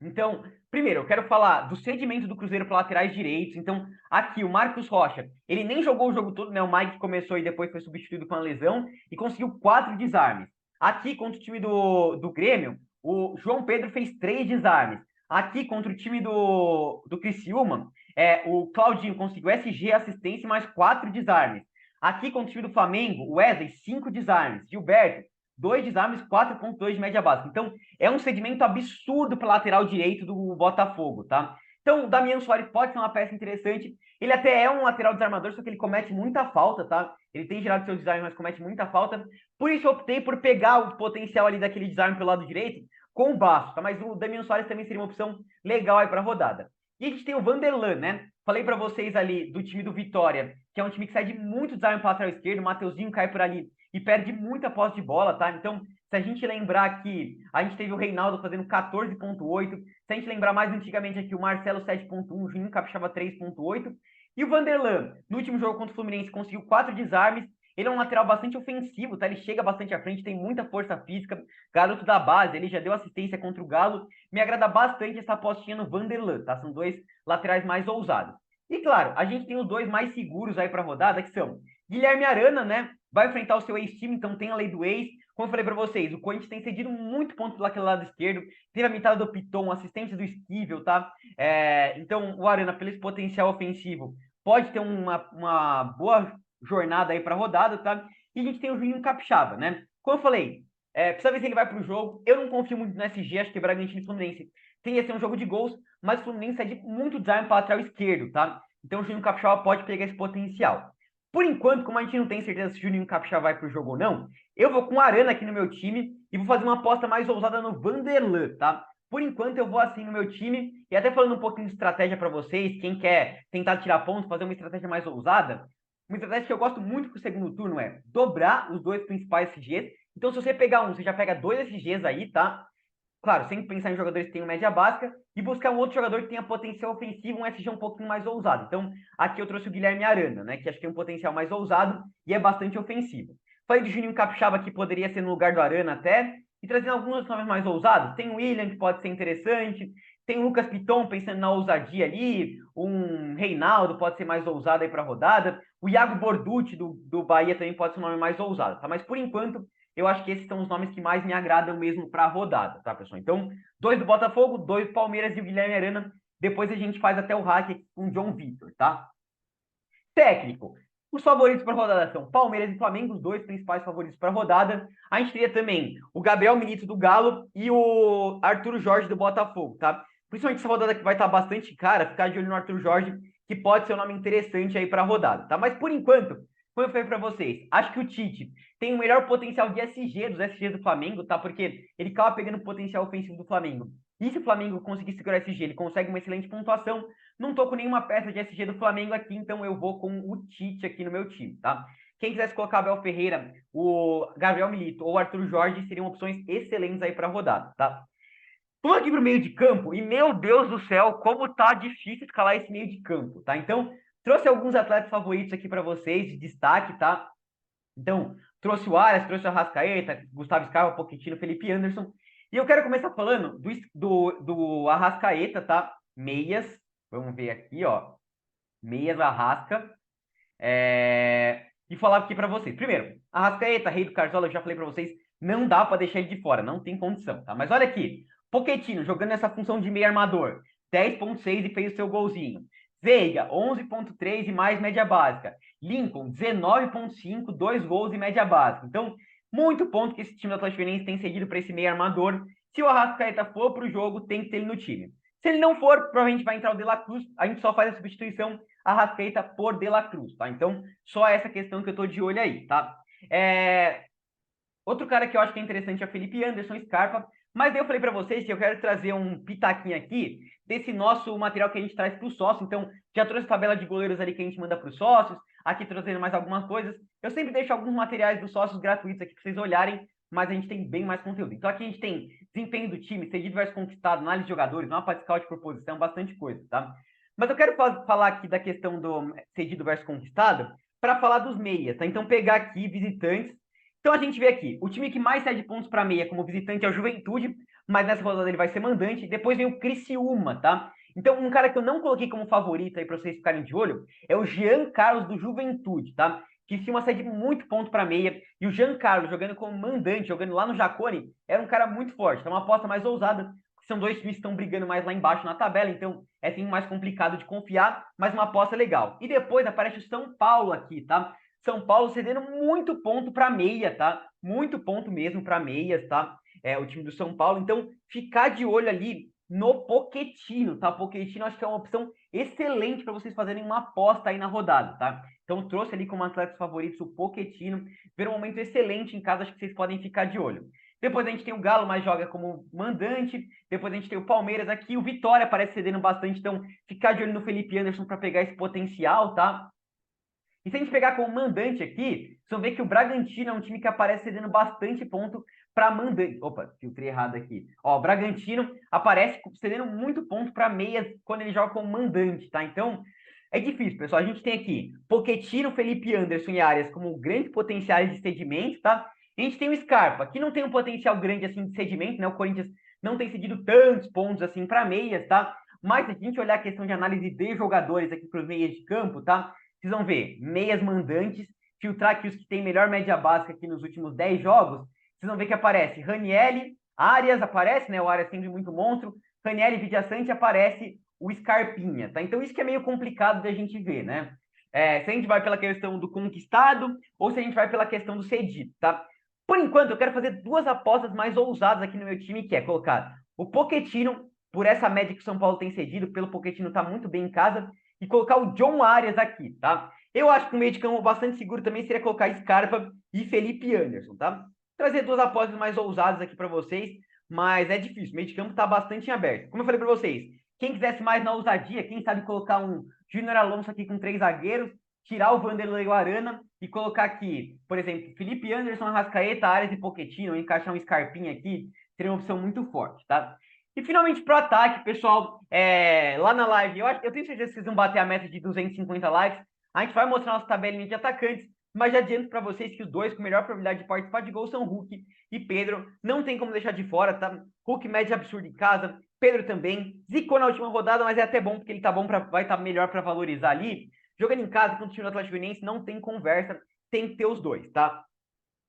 Então, primeiro, eu quero falar do cedimento do Cruzeiro para laterais direitos. Então, aqui o Marcos Rocha, ele nem jogou o jogo todo, né? O Mike começou e depois foi substituído com a lesão e conseguiu 4 desarmes. Aqui, contra o time do Grêmio, o João Pedro fez 3 desarmes. Aqui, contra o time do Criciúma, o Claudinho conseguiu SG, assistência e mais 4 desarmes. Aqui, contra o time do Flamengo, o Wesley, 5 desarmes. Gilberto, 2 desarmes, 4,2 de média básica. Então, é um cedimento absurdo para lateral direito do Botafogo, tá? Então, o Damian Soares pode ser uma peça interessante. Ele até é um lateral desarmador, só que ele comete muita falta, tá? Ele tem gerado seus desarmes, mas comete muita falta. Por isso, eu optei por pegar o potencial ali daquele desarme pelo lado direito com o Baço, tá? Mas o Damian Soares também seria uma opção legal aí para a rodada. E a gente tem o Vanderlan, né? Falei para vocês ali do time do Vitória, que é um time que cede muito desarme para lateral esquerdo. O Mateuzinho cai por ali e perde muita posse de bola, tá? Então, se a gente lembrar que a gente teve o Reinaldo fazendo 14,8, se a gente lembrar mais antigamente aqui, o Marcelo 7,1, o Juninho Capixaba 3,8, e o Vanderlan, no último jogo contra o Fluminense, conseguiu 4 desarmes. Ele é um lateral bastante ofensivo, tá? Ele chega bastante à frente, tem muita força física, garoto da base, ele já deu assistência contra o Galo. Me agrada bastante essa apostinha no Vanderlan, tá? São 2 laterais mais ousados. E claro, a gente tem os 2 mais seguros aí para a rodada, que são Guilherme Arana, né? Vai enfrentar o seu ex-time, então tem a lei do ex. Como eu falei para vocês, o Corinthians tem cedido muito ponto pelo lado esquerdo. Teve a mitada do Piton, assistente do Esquivel, tá? Então, o Arana, pelo esse potencial ofensivo, pode ter uma boa jornada aí para a rodada, tá? E a gente tem o Juninho Capixaba, né? Como eu falei, precisa ver se ele vai para o jogo. Eu não confio muito no SG, acho que Bragantino e Fluminense tem a ser um jogo de gols, mas o Fluminense cede muito desarme para lateral esquerdo, tá? Então o Juninho Capixaba pode pegar esse potencial. Por enquanto, como a gente não tem certeza se o Juninho Capixaba vai pro jogo ou não, eu vou com o Arana aqui no meu time e vou fazer uma aposta mais ousada no Vanderlan, tá? Por enquanto, eu vou assim no meu time e até falando um pouquinho de estratégia para vocês, quem quer tentar tirar pontos, fazer uma estratégia mais ousada, uma estratégia que eu gosto muito pro segundo turno é dobrar os dois principais SGs. Então, se você pegar um, você já pega dois SGs aí, tá? Claro, sempre pensar em jogadores que tenham média básica e buscar um outro jogador que tenha potencial ofensivo, um SG um pouquinho mais ousado. Então, aqui eu trouxe o Guilherme Arana, né? Que acho que tem um potencial mais ousado e é bastante ofensivo. Falei do Juninho Capixaba, que poderia ser no lugar do Arana até, e trazendo alguns nomes mais ousados. Tem o William, que pode ser interessante. Tem o Lucas Piton, pensando na ousadia ali. Um Reinaldo pode ser mais ousado aí para a rodada. O Iago Borducci, do Bahia, também pode ser um nome mais ousado, tá? Mas, por enquanto, eu acho que esses são os nomes que mais me agradam mesmo para a rodada, tá, pessoal? Então, dois do Botafogo, dois do Palmeiras e o Guilherme Arana. Depois a gente faz até o hack com o John Vitor, tá? Técnico. Os favoritos para a rodada são Palmeiras e Flamengo, os dois principais favoritos para a rodada. A gente teria também o Gabriel Milito do Galo e o Arthur Jorge do Botafogo, tá? Principalmente essa rodada que vai estar bastante cara, ficar de olho no Arthur Jorge, que pode ser um nome interessante aí para a rodada, tá? Mas por enquanto, como eu falei para vocês, acho que o Tite tem o melhor potencial de SG dos SGs do Flamengo, tá? Porque ele acaba pegando o potencial ofensivo do Flamengo. E se o Flamengo conseguir segurar SG, ele consegue uma excelente pontuação. Não tô com nenhuma peça de SG do Flamengo aqui, então eu vou com o Tite aqui no meu time, tá? Quem quisesse colocar Abel Ferreira, o Gabriel Milito ou o Arthur Jorge seriam opções excelentes aí para a rodada, tá? Tô aqui pro meio de campo e, meu Deus do céu, como tá difícil escalar esse meio de campo, tá? Então, trouxe alguns atletas favoritos aqui para vocês, de destaque, tá? Então, trouxe o Arias, trouxe o Arrascaeta, Gustavo Scarpa, Pochettino, Felipe Anderson. E eu quero começar falando do Arrascaeta, tá? Meias. Vamos ver aqui, ó. Meias Arrasca. E falar aqui para vocês. Primeiro, Arrascaeta, rei do Cartola, eu já falei para vocês, não dá para deixar ele de fora, não tem condição, tá? Mas olha aqui, Pochettino jogando essa função de meio armador, 10,6 e fez o seu golzinho. Veiga, 11,3 e mais média básica. Lincoln, 19,5, 2 gols e média básica. Então, muito ponto que esse time do Atlético Goianiense tem cedido para esse meio armador. Se o Arrascaeta for para o jogo, tem que ter ele no time. Se ele não for, provavelmente vai entrar o De La Cruz, a gente só faz a substituição Arrascaeta por De La Cruz, tá? Então, só essa questão que eu tô de olho aí, tá? Outro cara que eu acho que é interessante é o Felipe Anderson, Scarpa, mas daí eu falei para vocês que eu quero trazer um pitaquinho aqui desse nosso material que a gente traz para o sócio. Então, já trouxe a tabela de goleiros ali que a gente manda para os sócios, aqui trazendo mais algumas coisas. Eu sempre deixo alguns materiais dos sócios gratuitos aqui para vocês olharem, mas a gente tem bem mais conteúdo. Então, aqui a gente tem desempenho do time, cedido versus conquistado, análise de jogadores, mapa de scout por posição, bastante coisa, tá? Mas eu quero falar aqui da questão do cedido versus conquistado para falar dos meias, tá? Então, pegar aqui visitantes. Então, a gente vê aqui, o time que mais cede pontos para meia como visitante é o Juventude, mas nessa rodada ele vai ser mandante. Depois vem o Criciúma, tá? Então, um cara que eu não coloquei como favorito aí para vocês ficarem de olho é o Jean Carlos do Juventude, tá? Criciúma cede muito ponto para meia. E o Jean Carlos jogando como mandante, jogando lá no Jacone, era um cara muito forte. Então, uma aposta mais ousada. São dois times que estão brigando mais lá embaixo na tabela, então é sim mais complicado de confiar, mas uma aposta legal. E depois aparece o São Paulo aqui, tá? São Paulo cedendo muito ponto para meia, tá? Muito ponto mesmo para meias, tá? O time do São Paulo. Então, ficar de olho ali no Pochettino, tá? Pochettino acho que é uma opção excelente para vocês fazerem uma aposta aí na rodada, tá? Então, trouxe ali como atletas favoritos o Pochettino. Ver um momento excelente em casa, acho que vocês podem ficar de olho. Depois a gente tem o Galo, mas joga como mandante. Depois a gente tem o Palmeiras aqui. O Vitória parece cedendo bastante, então ficar de olho no Felipe Anderson para pegar esse potencial, tá? E se a gente pegar como mandante aqui, vocês vão ver que o Bragantino é um time que aparece cedendo bastante ponto para mandante. Opa, filtrei errado aqui. Ó, o Bragantino aparece cedendo muito ponto para meias quando ele joga como mandante, tá? Então, é difícil, pessoal. A gente tem aqui Pochettino, Felipe Anderson e Arias como grandes potenciais de cedimento, tá? A gente tem o Scarpa, que não tem um potencial grande assim de cedimento, né? O Corinthians não tem cedido tantos pontos assim para meias, tá? Mas se a gente olhar a questão de análise de jogadores aqui para os meias de campo, tá? Vocês vão ver meias mandantes, filtrar aqui os que têm melhor média básica aqui nos últimos 10 jogos. Vocês vão ver que aparece Ranieri, Arias aparece, né? O Arias sempre muito monstro. Ranieri, Vidiaçante, aparece o Scarpinha, tá? Então isso que é meio complicado da gente ver, né? Se a gente vai pela questão do conquistado ou se a gente vai pela questão do cedido, tá? Por enquanto, eu quero fazer duas apostas mais ousadas aqui no meu time, que é colocar o Pochettino, por essa média que o São Paulo tem cedido, pelo Pochettino tá muito bem em casa, e colocar o John Arias aqui, tá? Eu acho que um meio de campo bastante seguro também seria colocar Scarpa e Felipe Anderson, tá? Trazer duas apostas mais ousadas aqui para vocês, mas é difícil. O meio de campo está bastante aberto. Como eu falei para vocês, quem quisesse mais na ousadia, quem sabe colocar um Júnior Alonso aqui com 3 zagueiros, tirar o Vanderlei Arana e colocar aqui, por exemplo, Felipe Anderson, Arrascaeta, Ares e Pochettino, encaixar um Scarpinha aqui, seria uma opção muito forte, tá? E finalmente pro ataque, pessoal, lá na live, eu tenho certeza que vocês vão bater a meta de 250 likes. A gente vai mostrar nossa tabelinha de atacantes, mas já adianto para vocês que os dois com melhor probabilidade de participar de gol são Hulk e Pedro. Não tem como deixar de fora, tá? Hulk média absurda em casa, Pedro também. Zicou na última rodada, mas é até bom, porque ele tá bom vai estar melhor para valorizar ali. Jogando em casa contra o time do Atlético Goianiense, não tem conversa, tem que ter os dois, tá?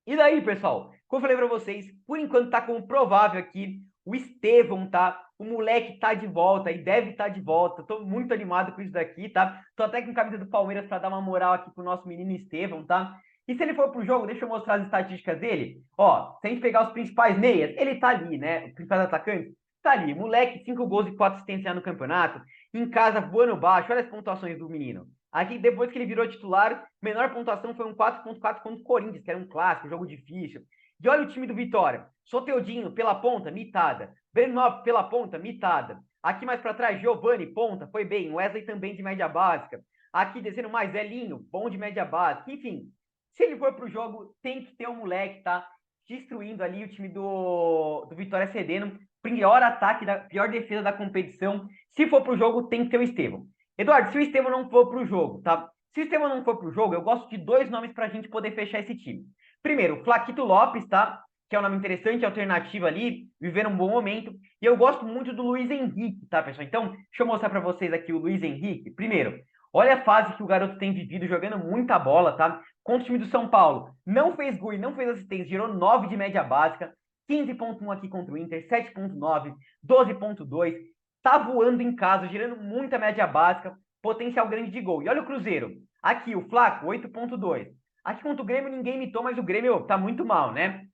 E daí, pessoal, como eu falei para vocês, por enquanto tá como provável aqui o Estevão, tá? O moleque tá de volta e deve estar de volta. Tô muito animado com isso daqui, tá? Tô até com camisa do Palmeiras para dar uma moral aqui pro nosso menino Estevão, tá? E se ele for pro jogo, deixa eu mostrar as estatísticas dele. Ó, se a gente pegar os principais meias, ele tá ali, né? Os principais atacantes, tá ali. Moleque, 5 gols e 4 assistências no campeonato. Em casa, voando baixo. Olha as pontuações do menino. Aqui, depois que ele virou titular, menor pontuação foi um 4.4 contra o Corinthians, que era um clássico, um jogo difícil. E olha o time do Vitória. Soteudinho pela ponta, mitada. Breno pela ponta, mitada. Aqui mais para trás, Giovani, ponta, foi bem. Wesley também de média básica. Aqui descendo mais, Elinho, bom de média básica. Enfim, se ele for pro jogo, tem que ter um moleque, tá? Destruindo ali o time do Vitória cedendo. Pior ataque, pior defesa da competição. Se for pro jogo, tem que ter o Estevão. Eduardo, se o Estevão não for pro jogo, tá? Se o Estevão não for pro jogo, eu gosto de 2 nomes pra gente poder fechar esse time. Primeiro, Flaquito Lopes, tá? Que é um nome interessante, alternativa ali, vivendo um bom momento. E eu gosto muito do Luiz Henrique, tá, pessoal? Então, deixa eu mostrar para vocês aqui o Luiz Henrique. Primeiro, olha a fase que o garoto tem vivido, jogando muita bola, tá? Contra o time do São Paulo. Não fez gol e não fez assistência, gerou 9 de média básica. 15.1 aqui contra o Inter, 7.9, 12.2. Tá voando em casa, gerando muita média básica, potencial grande de gol. E olha o Cruzeiro. Aqui, o Flaco, 8.2. Aqui contra o Grêmio ninguém imitou, mas o Grêmio tá muito mal, né?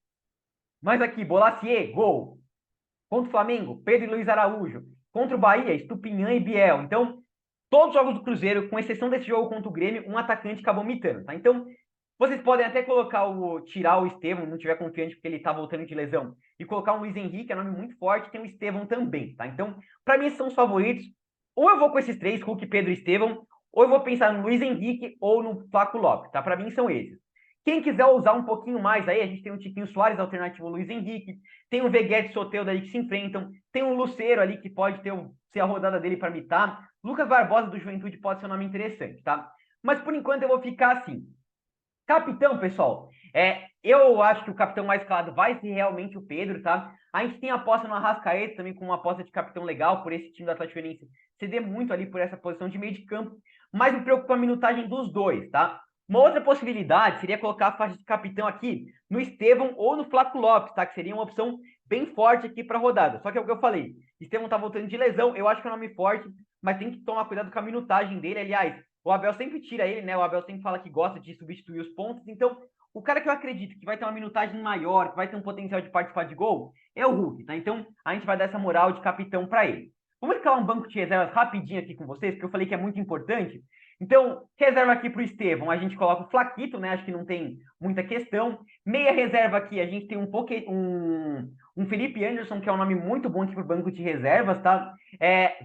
Mas aqui, Bolacier, gol. Contra o Flamengo, Pedro e Luiz Araújo. Contra o Bahia, Estupinhan e Biel. Então, todos os jogos do Cruzeiro, com exceção desse jogo contra o Grêmio, um atacante acabou mitando, tá? Então, vocês podem até tirar o Estevão, não tiver confiante porque ele tá voltando de lesão, e colocar um Luiz Henrique, é um nome muito forte, tem o Estevão também, tá? Então, para mim, esses são os favoritos. Ou eu vou com esses três, Hulk, Pedro e Estevão, ou eu vou pensar no Luiz Henrique ou no Flaco Lopes, tá? Para mim, são esses. Quem quiser usar um pouquinho mais aí, a gente tem o Tiquinho Soares, alternativo ao Luiz Henrique, tem o Veguete e Soteldo aí que se enfrentam, tem o Lucero ali que pode ser a rodada dele para mitar, Lucas Barbosa do Juventude pode ser um nome interessante, tá? Mas por enquanto eu vou ficar assim. Capitão, pessoal, eu acho que o capitão mais claro vai ser realmente o Pedro, tá? A gente tem a aposta no Arrascaeta também com uma aposta de capitão legal por esse time do Atlético Goianiense ceder muito ali por essa posição de meio de campo, mas me preocupa a minutagem dos dois, tá? Uma outra possibilidade seria colocar a faixa de capitão aqui no Estevão ou no Flaco Lopes, tá? Que seria uma opção bem forte aqui para a rodada. Só que é o que eu falei, Estevão tá voltando de lesão, eu acho que é um nome forte, mas tem que tomar cuidado com a minutagem dele. Aliás, o Abel sempre tira ele, né? O Abel sempre fala que gosta de substituir os pontos. Então, o cara que eu acredito que vai ter uma minutagem maior, que vai ter um potencial de participar de gol, é o Hulk, tá? Então, a gente vai dar essa moral de capitão para ele. Vamos escalar um banco de reservas rapidinho aqui com vocês, porque eu falei que é muito importante. Então, reserva aqui para o Estevão, a gente coloca o Flaquito, né? Acho que não tem muita questão. Meia reserva aqui, a gente tem um Felipe Anderson, que é um nome muito bom aqui para o banco de reservas, tá?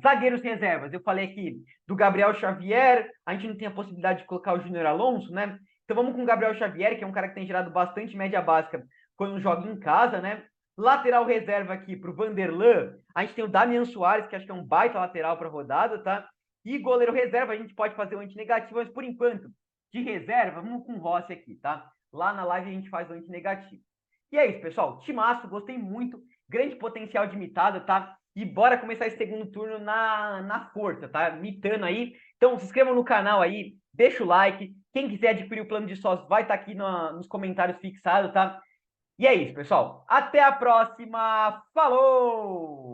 Zagueiros reservas, eu falei aqui do Gabriel Xavier, a gente não tem a possibilidade de colocar o Júnior Alonso, né? Então vamos com o Gabriel Xavier, que é um cara que tem gerado bastante média básica quando joga em casa, né? Lateral reserva aqui para o Vanderlan, a gente tem o Damian Soares, que acho que é um baita lateral para a rodada, tá? E goleiro reserva, a gente pode fazer o antinegativo, mas por enquanto, de reserva, vamos com o Rossi aqui, tá? Lá na live a gente faz o antinegativo. E é isso, pessoal. Timaço, gostei muito. Grande potencial de mitada, tá? E bora começar esse segundo turno na força, tá? Mitando aí. Então, se inscrevam no canal aí, deixa o like. Quem quiser adquirir o plano de sócio vai estar aqui nos comentários fixado, tá? E é isso, pessoal. Até a próxima. Falou!